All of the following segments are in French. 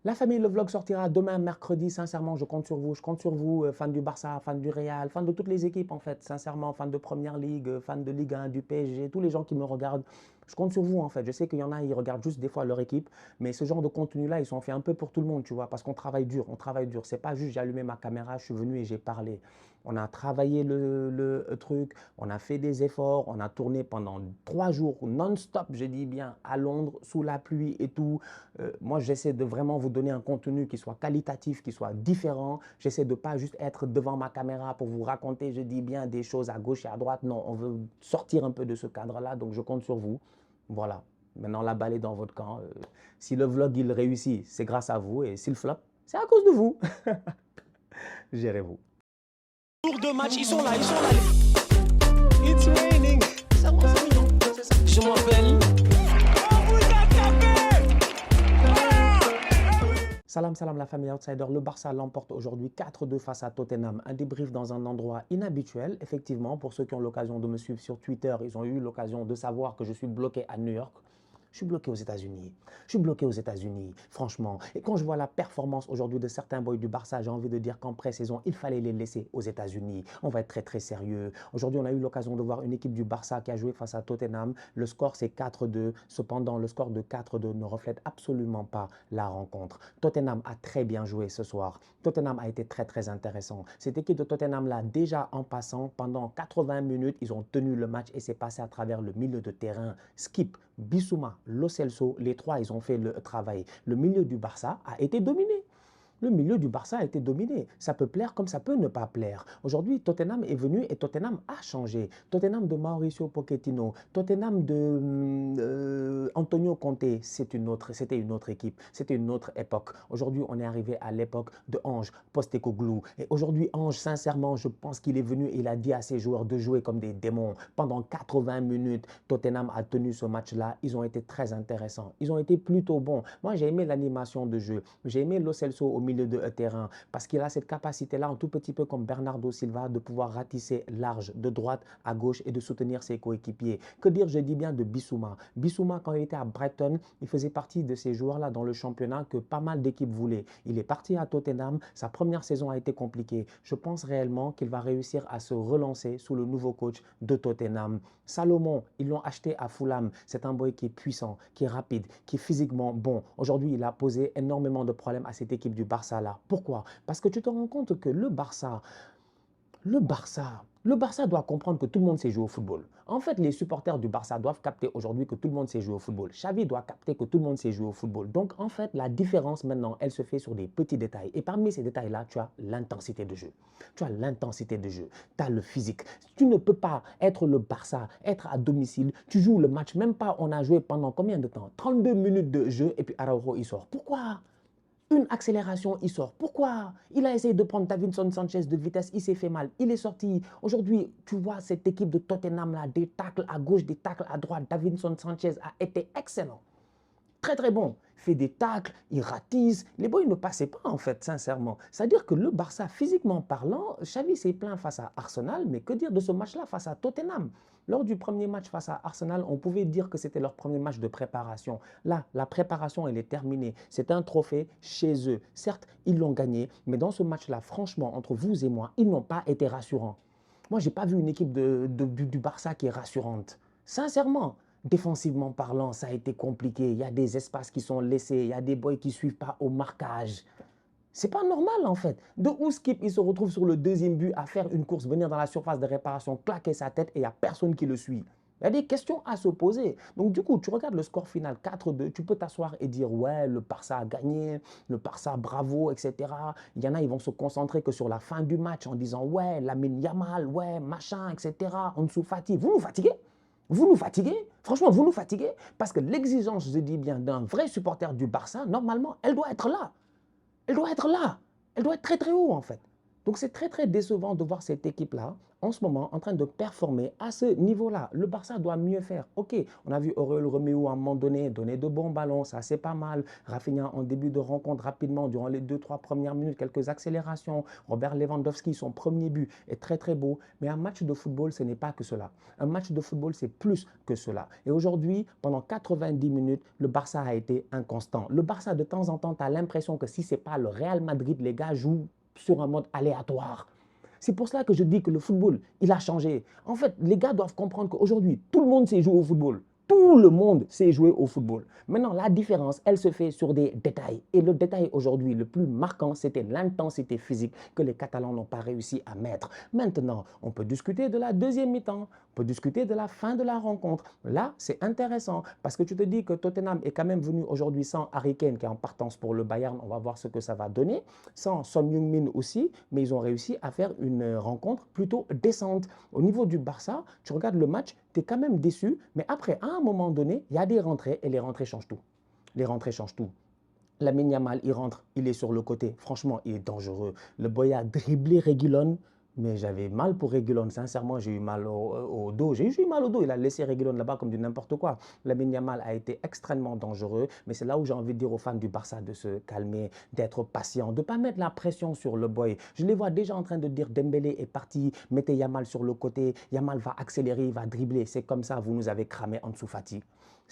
La famille, le vlog sortira demain, mercredi. Sincèrement, je compte sur vous. Je compte sur vous, fans du Barça, fans du Real, fans de toutes les équipes en fait. Sincèrement, fans de Première Ligue, fans de Ligue 1, du PSG, tous les gens qui me regardent. Je compte sur vous en fait. Je sais qu'il y en a, ils regardent juste des fois leur équipe, mais ce genre de contenu-là, ils sont faits un peu pour tout le monde, tu vois, parce qu'on travaille dur, on travaille dur. C'est pas juste j'ai allumé ma caméra, je suis venu et j'ai parlé. On a travaillé le truc, on a fait des efforts, on a tourné pendant 3 jours non-stop, je dis bien, à Londres, sous la pluie et tout. Moi, j'essaie de vraiment vous donner un contenu qui soit qualitatif, qui soit différent. J'essaie de ne pas juste être devant ma caméra pour vous raconter, je dis bien, des choses à gauche et à droite. Non, on veut sortir un peu de ce cadre-là, donc je compte sur vous. Voilà. Maintenant, la balle est dans votre camp. Si le vlog, il réussit, c'est grâce à vous. Et s'il flop, c'est à cause de vous. Gérez-vous. Tour de match, ils sont là, ils sont là. It's raining. Ça va, c'est mignon. Je m'appelle. Salam, salam la famille Outsider. Le Barça l'emporte aujourd'hui 4-2 face à Tottenham. Un débrief dans un endroit inhabituel. Effectivement, pour ceux qui ont l'occasion de me suivre sur Twitter, ils ont eu l'occasion de savoir que je suis bloqué à New York. Je suis bloqué aux États-Unis. Je suis bloqué aux États-Unis, franchement. Et quand je vois la performance aujourd'hui de certains boys du Barça, j'ai envie de dire qu'en pré-saison, il fallait les laisser aux États-Unis. On va être très très sérieux. Aujourd'hui, on a eu l'occasion de voir une équipe du Barça qui a joué face à Tottenham. Le score, c'est 4-2. Cependant, le score de 4-2 ne reflète absolument pas la rencontre. Tottenham a très bien joué ce soir. Tottenham a été très très intéressant. Cette équipe de Tottenham-là, déjà en passant, pendant 80 minutes, ils ont tenu le match et c'est passé à travers le milieu de terrain. Skip, Bissouma, Lo Celso, les trois, ils ont fait le travail. Le milieu du Barça a été dominé. Le milieu du Barça a été dominé. Ça peut plaire comme ça peut ne pas plaire. Aujourd'hui, Tottenham est venu et Tottenham a changé. Tottenham de Mauricio Pochettino, Tottenham de Antonio Conte, c'était une autre équipe, c'était une autre époque. Aujourd'hui, on est arrivé à l'époque de Ange Postecoglou. Et aujourd'hui, Ange, sincèrement, je pense qu'il est venu et il a dit à ses joueurs de jouer comme des démons. Pendant 80 minutes, Tottenham a tenu ce match-là. Ils ont été très intéressants. Ils ont été plutôt bons. Moi, j'ai aimé l'animation de jeu. J'ai aimé Lo Celso au milieu de terrain parce qu'il a cette capacité-là, un tout petit peu comme Bernardo Silva, de pouvoir ratisser large de droite à gauche et de soutenir ses coéquipiers. Que dire, je dis bien, de Bissouma. Bissouma, quand il était à Brighton, il faisait partie de ces joueurs-là dans le championnat que pas mal d'équipes voulaient. Il est parti à Tottenham. Sa première saison a été compliquée. Je pense réellement qu'il va réussir à se relancer sous le nouveau coach de Tottenham. Salomon, ils l'ont acheté à Fulham. C'est un boy qui est puissant, qui est rapide, qui est physiquement bon. Aujourd'hui, il a posé énormément de problèmes à cette équipe du Barça là. Pourquoi? Parce que tu te rends compte que le Barça doit comprendre que tout le monde sait jouer au football. En fait, les supporters du Barça doivent capter aujourd'hui que tout le monde sait jouer au football. Xavi doit capter que tout le monde sait jouer au football. Donc, en fait, la différence maintenant, elle se fait sur des petits détails. Et parmi ces détails-là, tu as l'intensité de jeu. Tu as l'intensité de jeu. Tu as le physique. Tu ne peux pas être le Barça, être à domicile. Tu joues le match, même pas on a joué pendant combien de temps? 32 minutes de jeu et puis Araujo, il sort. Pourquoi? Une accélération, il sort. Pourquoi? Il a essayé de prendre Davinson Sanchez de vitesse, il s'est fait mal. Il est sorti. Aujourd'hui, tu vois cette équipe de Tottenham là, des tacles à gauche, des tacles à droite. Davinson Sanchez a été excellent. Très très bon. Il fait des tacles, il ratisse. Les boys ne passaient pas en fait, sincèrement. C'est-à-dire que le Barça, physiquement parlant, Xavi s'est plaint face à Arsenal, mais que dire de ce match-là face à Tottenham? Lors du premier match face à Arsenal, on pouvait dire que c'était leur premier match de préparation. Là, la préparation, elle est terminée. C'est un trophée chez eux. Certes, ils l'ont gagné, mais dans ce match-là, franchement, entre vous et moi, ils n'ont pas été rassurants. Moi, je n'ai pas vu une équipe du Barça qui est rassurante. Sincèrement. Défensivement parlant, ça a été compliqué. Il y a des espaces qui sont laissés. Il y a des boys qui ne suivent pas au marquage. C'est pas normal en fait. De où Skip, il se retrouve sur le deuxième but à faire une course, venir dans la surface de réparation, claquer sa tête et il n'y a personne qui le suit. Il y a des questions à se poser. Donc du coup, tu regardes le score final 4-2, tu peux t'asseoir et dire ouais, le Barça a gagné, le Barça bravo, etc. Il y en a, ils vont se concentrer que sur la fin du match en disant ouais, Lamine Yamal, ouais, machin, etc. Ansu Fati, vous nous fatiguez? Vous nous fatiguez, franchement, vous nous fatiguez, parce que l'exigence, je dis bien, d'un vrai supporter du Barça, normalement, elle doit être là. Elle doit être là. Elle doit être très très haut en fait. Donc c'est très très décevant de voir cette équipe-là en ce moment en train de performer à ce niveau-là. Le Barça doit mieux faire. Ok, on a vu Aurélien Romeu à un moment donné donner de bons ballons, ça c'est pas mal. Rafinha en début de rencontre rapidement, durant les 2-3 premières minutes, quelques accélérations. Robert Lewandowski, son premier but est très très beau. Mais un match de football, ce n'est pas que cela. Un match de football, c'est plus que cela. Et aujourd'hui, pendant 90 minutes, le Barça a été inconstant. Le Barça, de temps en temps, tu as l'impression que si ce n'est pas le Real Madrid, les gars jouent sur un mode aléatoire. C'est pour cela que je dis que le football, il a changé. En fait, les gars doivent comprendre qu'aujourd'hui, tout le monde sait jouer au football. Tout le monde sait jouer au football. Maintenant, la différence, elle se fait sur des détails. Et le détail aujourd'hui, le plus marquant, c'était l'intensité physique que les Catalans n'ont pas réussi à mettre. Maintenant, on peut discuter de la deuxième mi-temps. On peut discuter de la fin de la rencontre. Là, c'est intéressant parce que tu te dis que Tottenham est quand même venu aujourd'hui sans Harry Kane qui est en partance pour le Bayern. On va voir ce que ça va donner. Sans Son Heung-min aussi, mais ils ont réussi à faire une rencontre plutôt décente. Au niveau du Barça, tu regardes le match, tu es quand même déçu, mais après, à un moment donné, il y a des rentrées et les rentrées changent tout. Les rentrées changent tout. Lamine Yamal, il rentre, il est sur le côté. Franchement, il est dangereux. Le boy a dribblé Reguilon, mais j'avais mal pour Reguilon. Sincèrement, j'ai eu mal au dos. J'ai eu mal au dos. Il a laissé Reguilon là-bas comme du n'importe quoi. Lamine Yamal a été extrêmement dangereux, mais c'est là où j'ai envie de dire aux fans du Barça de se calmer, d'être patient, de ne pas mettre la pression sur le boy. Je les vois déjà en train de dire Dembélé est parti, mettez Yamal sur le côté. Yamal va accélérer, il va dribbler. C'est comme ça, vous nous avez cramé Ansu Fati.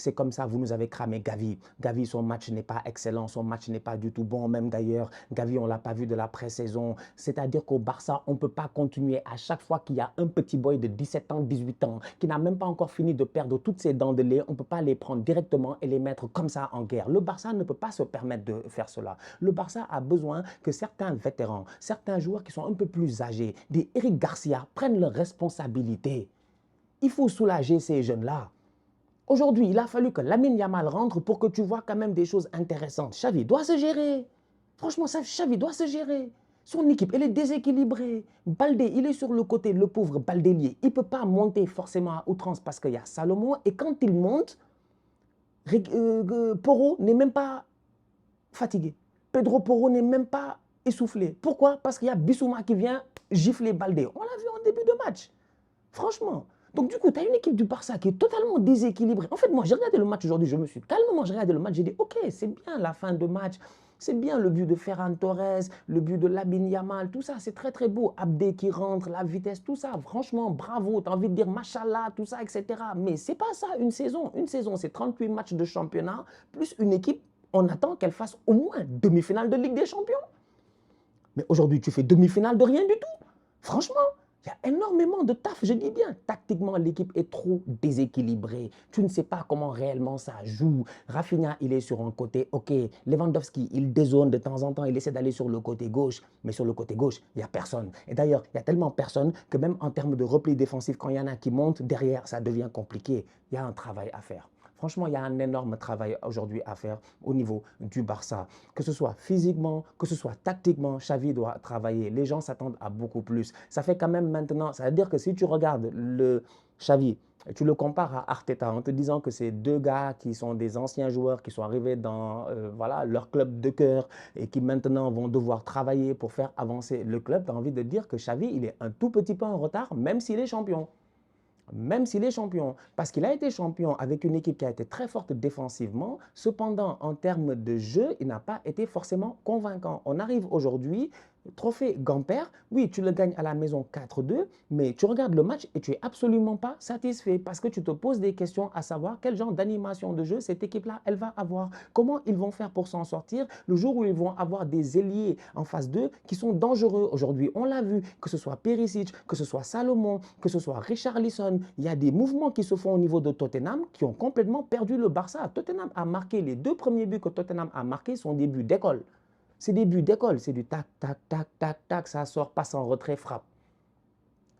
C'est comme ça, vous nous avez cramé Gavi. Gavi, son match n'est pas excellent, son match n'est pas du tout bon. Même d'ailleurs, Gavi, on ne l'a pas vu de la pré-saison. C'est-à-dire qu'au Barça, on ne peut pas continuer à chaque fois qu'il y a un petit boy de 17 ans, 18 ans, qui n'a même pas encore fini de perdre toutes ses dents de lait, on ne peut pas les prendre directement et les mettre comme ça en guerre. Le Barça ne peut pas se permettre de faire cela. Le Barça a besoin que certains vétérans, certains joueurs qui sont un peu plus âgés, des Eric Garcia, prennent leurs responsabilités. Il faut soulager ces jeunes-là. Aujourd'hui, il a fallu que Lamine Yamal rentre pour que tu vois quand même des choses intéressantes. Xavi doit se gérer. Franchement, Xavi doit se gérer. Son équipe, elle est déséquilibrée. Baldé, il est sur le côté, le pauvre Baldélier. Il ne peut pas monter forcément à outrance parce qu'il y a Salomon. Et quand il monte, Porro n'est même pas fatigué. Pedro Porro n'est même pas essoufflé. Pourquoi? Parce qu'il y a Bissouma qui vient gifler Baldé. On l'a vu en début de match. Franchement. Donc du coup, tu as une équipe du Barça qui est totalement déséquilibrée. En fait, moi, j'ai regardé le match aujourd'hui, je me suis calmement regardé le match, j'ai dit, ok, c'est bien la fin de match, c'est bien le but de Ferran Torres, le but de Lamine Yamal, tout ça, c'est très très beau. Abdé qui rentre, la vitesse, tout ça, franchement, bravo, tu as envie de dire machallah, tout ça, etc. Mais c'est pas ça une saison. Une saison, c'est 38 matchs de championnat, plus une équipe, on attend qu'elle fasse au moins demi-finale de Ligue des Champions. Mais aujourd'hui, tu fais demi-finale de rien du tout. Franchement. Il y a énormément de taf, je dis bien. Tactiquement, l'équipe est trop déséquilibrée. Tu ne sais pas comment réellement ça joue. Rafinha, il est sur un côté, ok. Lewandowski, il dézone de temps en temps, il essaie d'aller sur le côté gauche. Mais sur le côté gauche, il n'y a personne. Et d'ailleurs, il y a tellement personne que même en termes de repli défensif, quand il y en a qui montent, derrière, ça devient compliqué. Il y a un travail à faire. Franchement, il y a un énorme travail aujourd'hui à faire au niveau du Barça. Que ce soit physiquement, que ce soit tactiquement, Xavi doit travailler. Les gens s'attendent à beaucoup plus. Ça fait quand même maintenant, ça veut dire que si tu regardes le Xavi, tu le compares à Arteta en te disant que c'est deux gars qui sont des anciens joueurs qui sont arrivés dans voilà, leur club de cœur et qui maintenant vont devoir travailler pour faire avancer le club, tu as envie de dire que Xavi, il est un tout petit peu en retard, même s'il est champion. Même s'il est champion, parce qu'il a été champion avec une équipe qui a été très forte défensivement, cependant, en termes de jeu, il n'a pas été forcément convaincant. On arrive aujourd'hui, trophée Gamper, oui, tu le gagnes à la maison 4-2, mais tu regardes le match et tu n'es absolument pas satisfait parce que tu te poses des questions à savoir quel genre d'animation de jeu cette équipe-là, elle va avoir. Comment ils vont faire pour s'en sortir le jour où ils vont avoir des ailiers en phase 2 qui sont dangereux. Aujourd'hui, on l'a vu, que ce soit Perisic, que ce soit Salomon, que ce soit Richarlison, il y a des mouvements qui se font au niveau de Tottenham qui ont complètement perdu le Barça. Tottenham a marqué, les deux premiers buts que Tottenham a marqués sont des buts d'école. C'est des buts d'école, c'est du tac, tac, tac, tac, tac, ça sort, passe en retrait, frappe.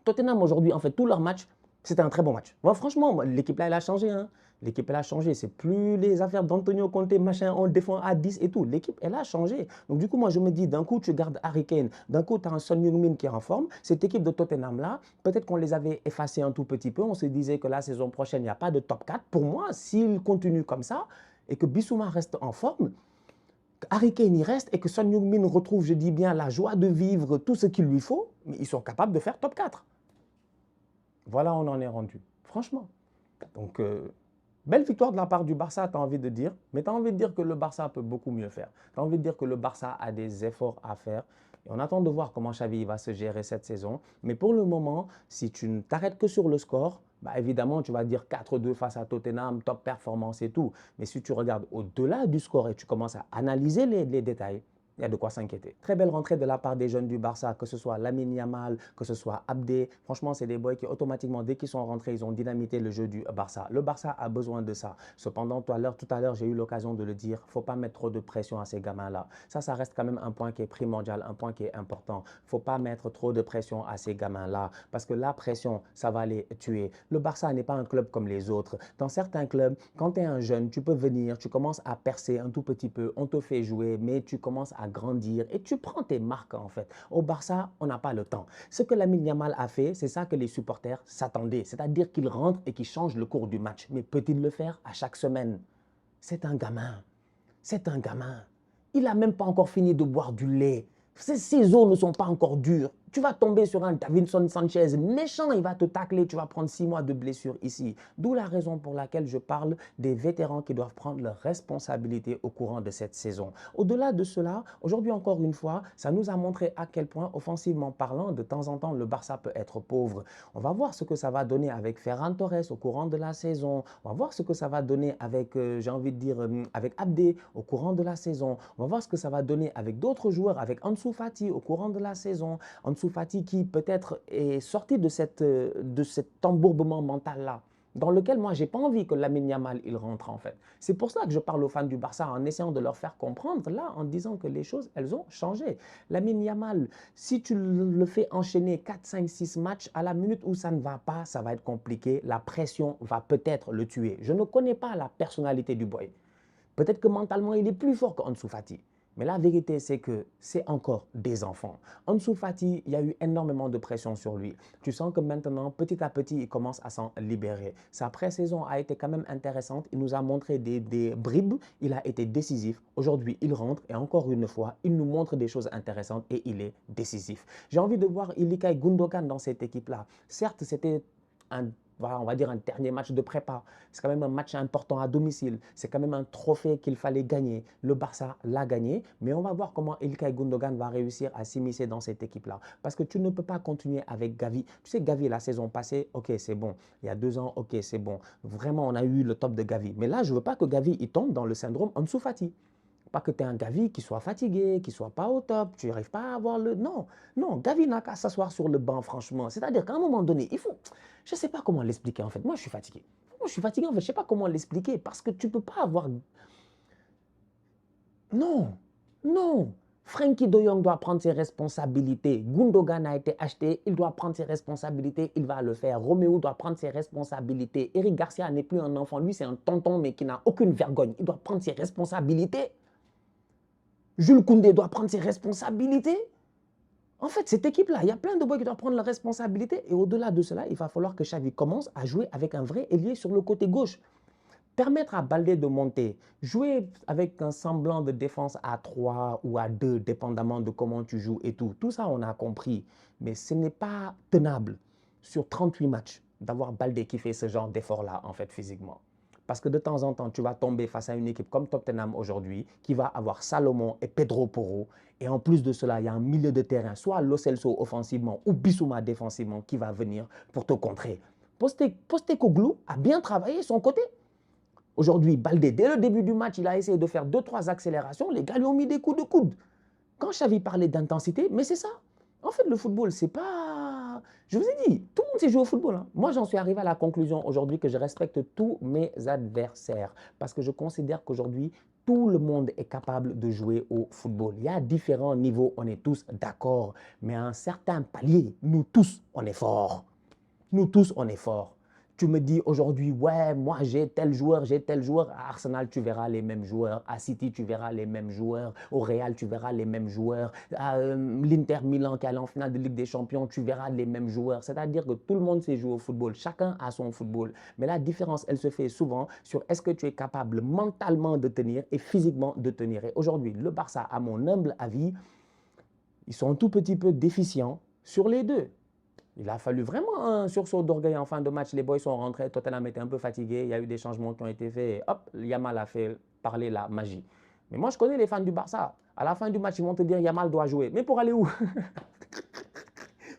Tottenham aujourd'hui, en fait, tous leurs matchs, c'était un très bon match. Bon, franchement, l'équipe là, elle a changé. Hein. L'équipe, elle a changé. C'est plus les affaires d'Antonio Conte, machin, on défend à 10 et tout. L'équipe, elle a changé. Donc, du coup, moi, je me dis, d'un coup, tu gardes Harry Kane, d'un coup, tu as un Son Heung-min qui est en forme. Cette équipe de Tottenham-là, peut-être qu'on les avait effacés un tout petit peu. On se disait que la saison prochaine, il n'y a pas de top 4. Pour moi, s'il continue comme ça et que Bissouma reste en forme, Harry Kane y reste et que Son Heung-min retrouve, je dis bien, la joie de vivre, tout ce qu'il lui faut, mais ils sont capables de faire top 4. Voilà, on en est rendu, franchement. Donc, belle victoire de la part du Barça, tu as envie de dire, mais tu as envie de dire que le Barça peut beaucoup mieux faire. Tu as envie de dire que le Barça a des efforts à faire. Et on attend de voir comment Xavi va se gérer cette saison. Mais pour le moment, si tu ne t'arrêtes que sur le score, bah évidemment, tu vas dire 4-2 face à Tottenham, top performance et tout. Mais si tu regardes au-delà du score et tu commences à analyser les détails, il y a de quoi s'inquiéter. Très belle rentrée de la part des jeunes du Barça, que ce soit Lamine Yamal, que ce soit Abdé. Franchement, c'est des boys qui automatiquement, dès qu'ils sont rentrés, ils ont dynamité le jeu du Barça. Le Barça a besoin de ça. Cependant, tout à l'heure, j'ai eu l'occasion de le dire, il ne faut pas mettre trop de pression à ces gamins-là. Ça reste quand même un point qui est primordial, un point qui est important. Il ne faut pas mettre trop de pression à ces gamins-là, parce que la pression, ça va les tuer. Le Barça n'est pas un club comme les autres. Dans certains clubs, quand tu es un jeune, tu peux venir, tu commences à percer un tout petit peu, on te fait jouer, mais tu commences à grandir et tu prends tes marques en fait. Au Barça, on n'a pas le temps. Ce que Lamine Yamal a fait, c'est ça que les supporters s'attendaient, c'est-à-dire qu'il rentre et qu'il change le cours du match. Mais peut-il le faire à chaque semaine? C'est un gamin. C'est un gamin. Il n'a même pas encore fini de boire du lait. Ses os ne sont pas encore durs. Tu vas tomber sur un Davinson Sanchez méchant, il va te tacler, tu vas prendre 6 mois de blessure ici. D'où la raison pour laquelle je parle des vétérans qui doivent prendre leurs responsabilités au courant de cette saison. Au-delà de cela, aujourd'hui encore une fois, ça nous a montré à quel point, offensivement parlant, de temps en temps, le Barça peut être pauvre. On va voir ce que ça va donner avec Ferran Torres au courant de la saison. On va voir ce que ça va donner avec, j'ai envie de dire, avec Abdé au courant de la saison. On va voir ce que ça va donner avec d'autres joueurs, avec Ansu Fati au courant de la saison. Ansu Fati qui peut-être est sorti de cet embourbement mental-là, dans lequel moi, je n'ai pas envie que Lamine Yamal il rentre en fait. C'est pour ça que je parle aux fans du Barça en essayant de leur faire comprendre, là, en disant que les choses, elles ont changé. Lamine Yamal, si tu le fais enchaîner 4, 5, 6 matchs, à la minute où ça ne va pas, ça va être compliqué. La pression va peut-être le tuer. Je ne connais pas la personnalité du boy. Peut-être que mentalement, il est plus fort qu'Ansu Fati. Mais la vérité, c'est que c'est encore des enfants. Ansu Fati, il y a eu énormément de pression sur lui. Tu sens que maintenant, petit à petit, il commence à s'en libérer. Sa pré-saison a été quand même intéressante. Il nous a montré des bribes. Il a été décisif. Aujourd'hui, il rentre et encore une fois, il nous montre des choses intéressantes et il est décisif. J'ai envie de voir Ilkay Gundogan dans cette équipe-là. Certes, c'était voilà, on va dire un dernier match de prépa. C'est quand même un match important à domicile. C'est quand même un trophée qu'il fallait gagner. Le Barça l'a gagné, mais on va voir comment Ilkay Gundogan va réussir à s'immiscer dans cette équipe-là. Parce que tu ne peux pas continuer avec Gavi. Tu sais, Gavi, la saison passée, ok, c'est bon. Il y a 2 ans, ok, c'est bon. Vraiment, on a eu le top de Gavi. Mais là, je ne veux pas que Gavi il tombe dans le syndrome Ansu Fati. Pas que tu aies un Gavi qui soit fatigué, qui ne soit pas au top, tu n'arrives pas à avoir le... Non, non, Gavi n'a qu'à s'asseoir sur le banc, franchement. C'est-à-dire qu'à un moment donné, il faut... Je ne sais pas comment l'expliquer, en fait. Moi, je suis fatigué. Moi, je suis fatigué, en fait. Je ne sais pas comment l'expliquer parce que tu ne peux pas avoir... Non, non. Frenkie de Jong doit prendre ses responsabilités. Gundogan a été acheté, il doit prendre ses responsabilités, il va le faire. Roméo doit prendre ses responsabilités. Eric Garcia n'est plus un enfant, lui c'est un tonton mais qui n'a aucune vergogne. Il doit prendre ses responsabilités. Jules Koundé doit prendre ses responsabilités. En fait, cette équipe-là, il y a plein de boys qui doivent prendre leurs responsabilités. Et au-delà de cela, il va falloir que Xavi commence à jouer avec un vrai ailier sur le côté gauche. Permettre à Baldé de monter, jouer avec un semblant de défense à 3 ou à 2, dépendamment de comment tu joues et tout. Tout ça, on a compris. Mais ce n'est pas tenable sur 38 matchs d'avoir Baldé qui fait ce genre d'effort-là, en fait, physiquement. Parce que de temps en temps, tu vas tomber face à une équipe comme Tottenham aujourd'hui qui va avoir Salomon et Pedro Porro. Et en plus de cela, il y a un milieu de terrain, soit Lo Celso offensivement ou Bissouma défensivement qui va venir pour te contrer. Postecoglou a bien travaillé son côté. Aujourd'hui, Baldé, dès le début du match, il a essayé de faire 2-3 accélérations. Les gars lui ont mis des coups de coude. Quand Xavi parlait d'intensité, mais c'est ça. En fait, le football, c'est pas... Je vous ai dit, tout le monde sait jouer au football. Hein. Moi, j'en suis arrivé à la conclusion aujourd'hui que je respecte tous mes adversaires. Parce que je considère qu'aujourd'hui, tout le monde est capable de jouer au football. Il y a différents niveaux, on est tous d'accord. Mais à un certain palier, nous tous, on est forts. Nous tous, on est forts. Tu me dis aujourd'hui, ouais, moi j'ai tel joueur, j'ai tel joueur. À Arsenal, tu verras les mêmes joueurs. À City, tu verras les mêmes joueurs. Au Real, tu verras les mêmes joueurs. À l'Inter Milan qui est allé en finale de Ligue des Champions, tu verras les mêmes joueurs. C'est-à-dire que tout le monde sait jouer au football. Chacun a son football. Mais la différence, elle se fait souvent sur est-ce que tu es capable mentalement de tenir et physiquement de tenir. Et aujourd'hui, le Barça, à mon humble avis, ils sont un tout petit peu déficients sur les deux. Il a fallu vraiment un sursaut d'orgueil en fin de match. Les boys sont rentrés, Tottenham était un peu fatigué, il y a eu des changements qui ont été faits et hop, Yamal a fait parler la magie. Mais moi, je connais les fans du Barça. À la fin du match, ils vont te dire Yamal doit jouer. Mais pour aller où?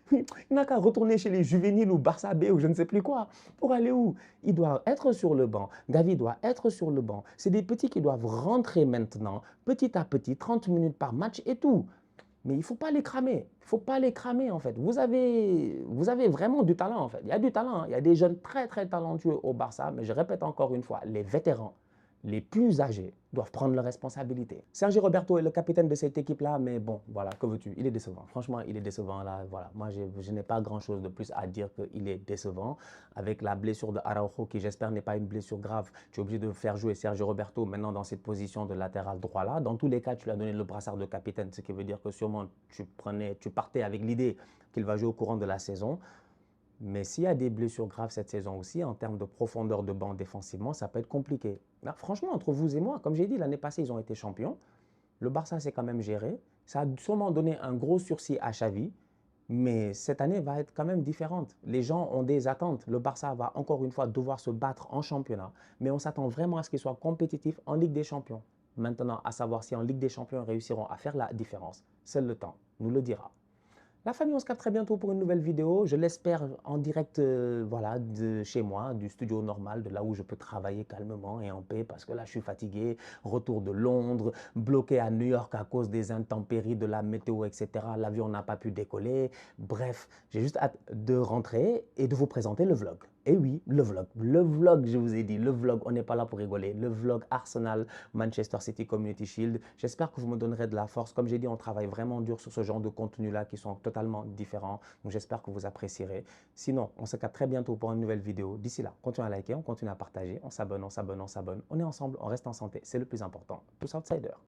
Il n'a qu'à retourner chez les juvéniles ou Barça B ou je ne sais plus quoi. Pour aller où? Il doit être sur le banc. Gavi doit être sur le banc. C'est des petits qui doivent rentrer maintenant, petit à petit, 30 minutes par match et tout. Mais il ne faut pas les cramer. Il ne faut pas les cramer, en fait. Vous avez vraiment du talent, en fait. Il y a du talent. Hein. Il y a des jeunes très, très talentueux au Barça. Mais je répète encore une fois, les vétérans, les plus âgés, doivent prendre leurs responsabilités. Sergio Roberto est le capitaine de cette équipe-là, mais bon, voilà, que veux-tu? Il est décevant. Franchement, il est décevant, là. Voilà, moi, je n'ai pas grand-chose de plus à dire qu'il est décevant. Avec la blessure de Araujo, qui j'espère n'est pas une blessure grave, tu es obligé de faire jouer Sergio Roberto maintenant dans cette position de latéral droit-là. Dans tous les cas, tu lui as donné le brassard de capitaine, ce qui veut dire que sûrement tu partais avec l'idée qu'il va jouer au courant de la saison. Mais s'il y a des blessures graves cette saison aussi, en termes de profondeur de banc défensivement, ça peut être compliqué. Là, franchement, entre vous et moi, comme j'ai dit, l'année passée, ils ont été champions. Le Barça s'est quand même géré. Ça a sûrement donné un gros sursis à Xavi. Mais cette année va être quand même différente. Les gens ont des attentes. Le Barça va encore une fois devoir se battre en championnat. Mais on s'attend vraiment à ce qu'il soit compétitif en Ligue des Champions. Maintenant, à savoir si en Ligue des Champions, ils réussiront à faire la différence. Seul le temps nous le dira. La famille, on se capte très bientôt pour une nouvelle vidéo. Je l'espère en direct voilà, de chez moi, du studio normal, de là où je peux travailler calmement et en paix parce que là, je suis fatigué. Retour de Londres, bloqué à New York à cause des intempéries, de la météo, etc. L'avion n'a pas pu décoller. Bref, j'ai juste hâte de rentrer et de vous présenter le vlog. Et oui, le vlog. Le vlog, je vous ai dit, le vlog, on n'est pas là pour rigoler. Le vlog Arsenal, Manchester City Community Shield. J'espère que vous me donnerez de la force. Comme j'ai dit, on travaille vraiment dur sur ce genre de contenu-là qui sont totalement différents. Donc j'espère que vous apprécierez. Sinon, on se capte très bientôt pour une nouvelle vidéo. D'ici là, continuez à liker, on continue à partager, on s'abonne, on s'abonne, on s'abonne. On est ensemble, on reste en santé. C'est le plus important. Tous outsiders.